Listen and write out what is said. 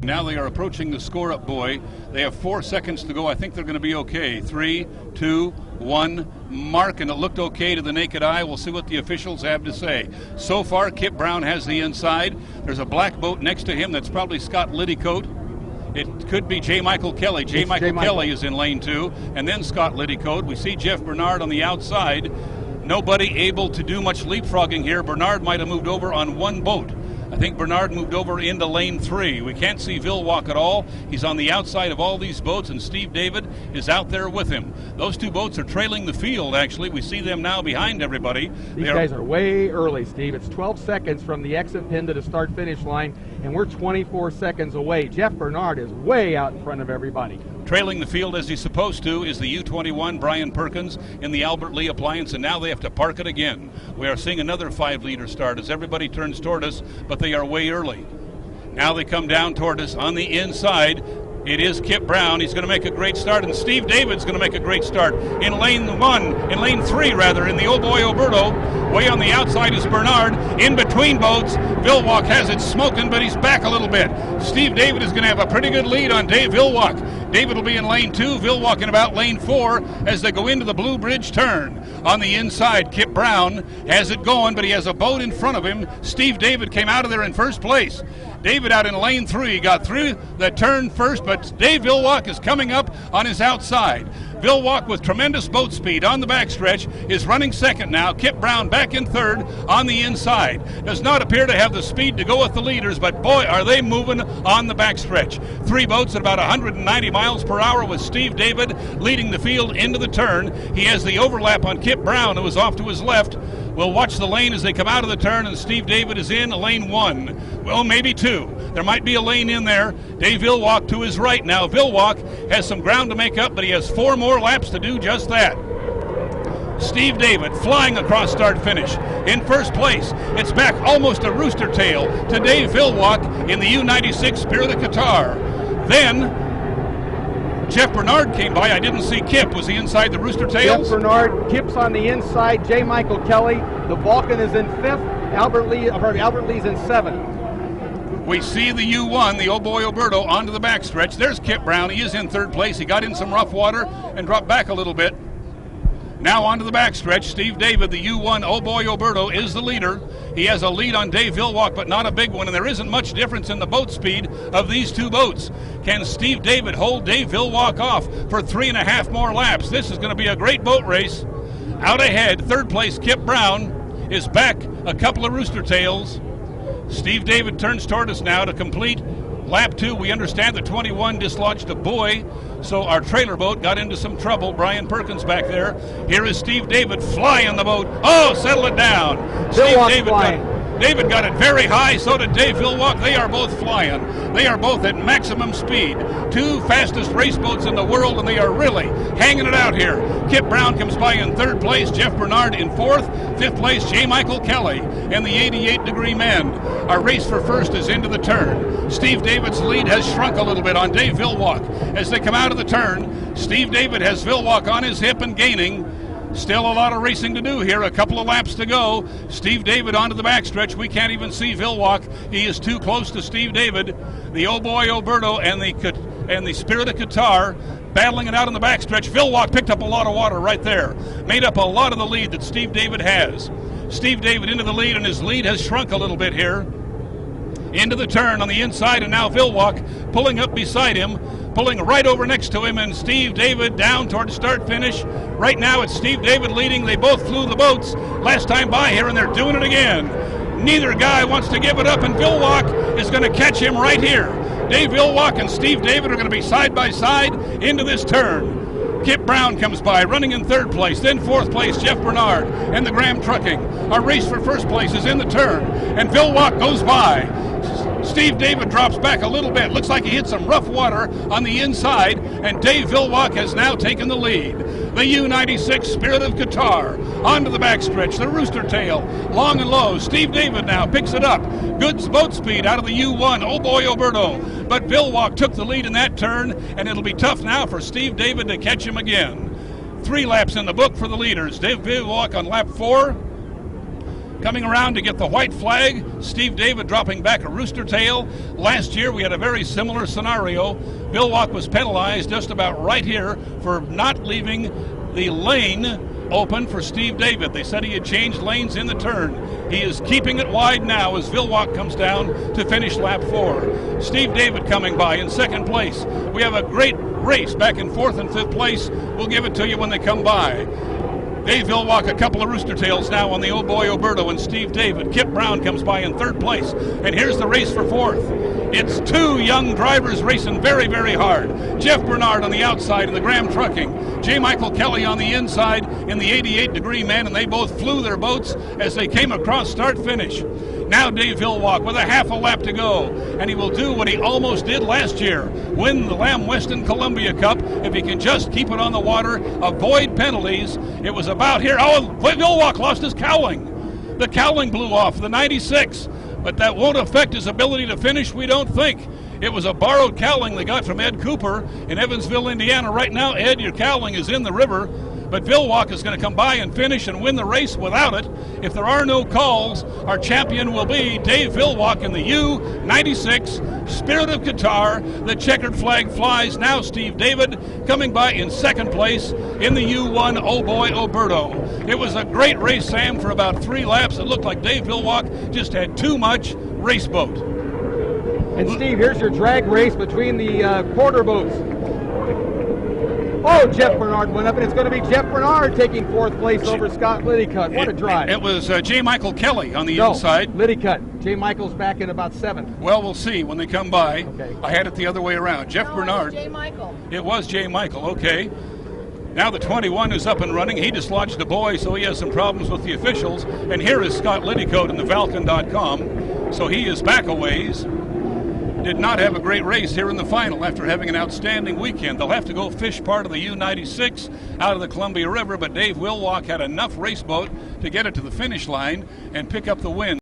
Now they are approaching the score-up buoy. They have 4 seconds to go. I think they're going to be okay. 3, 2, 1, mark, and it looked okay to the naked eye. We'll see what the officials have to say. So far, Kip Brown has the inside. There's a black boat next to him. That's probably Scott Liddycoat. It could be J. Michael Kelly. J. Michael Kelly is in lane 2, and then Scott Liddycoat. We see Jeff Bernard on the outside. Nobody able to do much leapfrogging here. Bernard might have moved over on one boat. I think Bernard moved over into lane 3. We can't see Vilwalk at all. He's on the outside of all these boats, and Steve David is out there with him. Those two boats are trailing the field, actually. We see them now behind everybody. These guys are way early, Steve. It's 12 seconds from the exit pin to the start-finish line, and we're 24 seconds away. Jeff Bernard is way out in front of everybody. Trailing the field as he's supposed to is the U-21 Brian Perkins in the Albert Lee appliance, and now they have to park it again. We are seeing another 5-leader start as everybody turns toward us, but they are way early. Now they come down toward us on the inside. It is Kip Brown. He's going to make a great start, and Steve David's going to make a great start in lane 3 rather, in the Oh Boy Oberto. Way on the outside is Bernard. In between boats, Vilwalk has it smoking, but he's back a little bit. Steve David is going to have a pretty good lead on Dave Vilwalk. David will be in lane 2, Vilwalk in about lane 4 as they go into the Blue Bridge turn. On the inside, Kip Brown has it going, but he has a boat in front of him. Steve David came out of there in first place. David out in lane 3, got through the turn first, but Dave Vilwalk is coming up on his outside. Vilwalk with tremendous boat speed on the backstretch is running second now. Kip Brown back in third on the inside. Does not appear to have the speed to go with the leaders, but boy, are they moving on the backstretch. 3 boats at about 190 miles per hour with Steve David leading the field into the turn. He has the overlap on Kip Brown, who was off to his left. We'll watch the lane as they come out of the turn, and Steve David is in lane 1. Well, maybe 2. There might be a lane in there. Dave Vilwalk to his right now. Vilwalk has some ground to make up, but he has 4 more laps to do just that. Steve David flying across start-finish. In first place, it's back almost a rooster tail to Dave Vilwalk in the U-96 Spirit of Qatar. Then Jeff Bernard came by. I didn't see Kip. Was he inside the rooster tails? Jeff Bernard, Kip's on the inside. J. Michael Kelly. The Vulcan is in 5th. Albert Lee's in 7th. We see the U1, the Oh Boy Oberto, onto the backstretch. There's Kip Brown. He is in 3rd place. He got in some rough water and dropped back a little bit. Now onto the backstretch. Steve David, the U1 Oh Boy Oberto, is the leader. He has a lead on Dave Vilwalk, but not a big one, and there isn't much difference in the boat speed of these 2 boats. Can Steve David hold Dave Vilwalk off for 3.5 more laps? This is going to be a great boat race. Out ahead, 3rd place, Kip Brown is back a couple of rooster tails. Steve David turns toward us now to complete lap 2. We understand the 21 dislodged a buoy, so our trailer boat got into some trouble. Brian Perkins back there. Here is Steve David flying the boat. Oh, settle it down. David got it very high, so did Dave Vilwalk. They are both flying. They are both at maximum speed. 2 fastest race boats in the world, and they are really hanging it out here. Kip Brown comes by in 3rd place, Jeff Bernard in 4th, 5th place, J. Michael Kelly, and the 88-degree men. Our race for first is into the turn. Steve David's lead has shrunk a little bit on Dave Vilwalk. As they come out of the turn, Steve David has Vilwalk on his hip and gaining. Still a lot of racing to do here. A couple of laps to go. Steve David onto the backstretch. We can't even see Vilwalk. He is too close to Steve David. The Oh Boy Oberto and the Spirit of Qatar battling it out on the backstretch. Vilwalk picked up a lot of water right there. Made up a lot of the lead that Steve David has. Steve David into the lead, and his lead has shrunk a little bit here. Into the turn on the inside, and now Vilwalk pulling up beside him, pulling right over next to him, and Steve David down toward start-finish. Right now it's Steve David leading. They both flew the boats last time by here, and they're doing it again. Neither guy wants to give it up, and Vilwalk is going to catch him right here. Dave Vilwalk and Steve David are going to be side by side into this turn. Kip Brown comes by, running in 3rd place. Then 4th place, Jeff Bernard and the Graham Trucking. Our race for first place is in the turn, and Vilwalk goes by. Steve David drops back a little bit. Looks like he hit some rough water on the inside, and Dave Vilwalk has now taken the lead. The U-96 Spirit of Qatar onto the backstretch. The rooster tail, long and low. Steve David now picks it up. Good boat speed out of the U1, Oh Boy Oberto. But Vilwalk took the lead in that turn, and it'll be tough now for Steve David to catch him again. 3 laps in the book for the leaders. Dave Vilwalk on lap 4. Coming around to get the white flag, Steve David dropping back a rooster tail. Last year we had a very similar scenario. Vilwalk was penalized just about right here for not leaving the lane open for Steve David. They said he had changed lanes in the turn. He is keeping it wide now as Vilwalk comes down to finish lap 4. Steve David coming by in second place. We have a great race back in 4th and 5th place. We'll give it to you when they come by. Dave Vilwalk, a couple of rooster tails now on the Oh Boy Oberto and Steve David. Kip Brown comes by in 3rd place. And here's the race for 4th. It's 2 young drivers racing very, very hard. Jeff Bernard on the outside in the Graham Trucking. J. Michael Kelly on the inside in the 88-degree man, and they both flew their boats as they came across start-finish. Now Dave Vilwalk with a half a lap to go, and he will do what he almost did last year, win the Lamb-Weston Columbia Cup if he can just keep it on the water, avoid penalties. It was about here. Oh, Vilwalk lost his cowling. The cowling blew off, the 96, but that won't affect his ability to finish, we don't think. It was a borrowed cowling they got from Ed Cooper in Evansville, Indiana. Right now, Ed, your cowling is in the river, but Vilwalk is going to come by and finish and win the race without it. If there are no calls, our champion will be Dave Vilwalk in the U96 Spirit of Qatar. The checkered flag flies. Now Steve David coming by in 2nd place in the U1 Oh Boy Oberto. It was a great race, Sam, for about 3 laps. It looked like Dave Vilwalk just had too much race boat. And Steve, here's your drag race between the quarter boats. Oh, Jeff Bernard went up, and it's going to be Jeff Bernard taking 4th place over Scott Liddycutt. What a drive. It was J. Michael Kelly on the inside. Liddycutt. J. Michael's back in about 7th. Well, we'll see when they come by. Okay. I had it the other way around. Jeff Bernard. J. Michael. It was J. Michael, okay. Now the 21 is up and running. He dislodged a boy, so he has some problems with the officials. And here is Scott Liddycoat in the Falcon.com. So he is back a ways. Did not have a great race here in the final after having an outstanding weekend. They'll have to go fish part of the U96 out of the Columbia River, but Dave Vilwalk had enough race boat to get it to the finish line and pick up the win.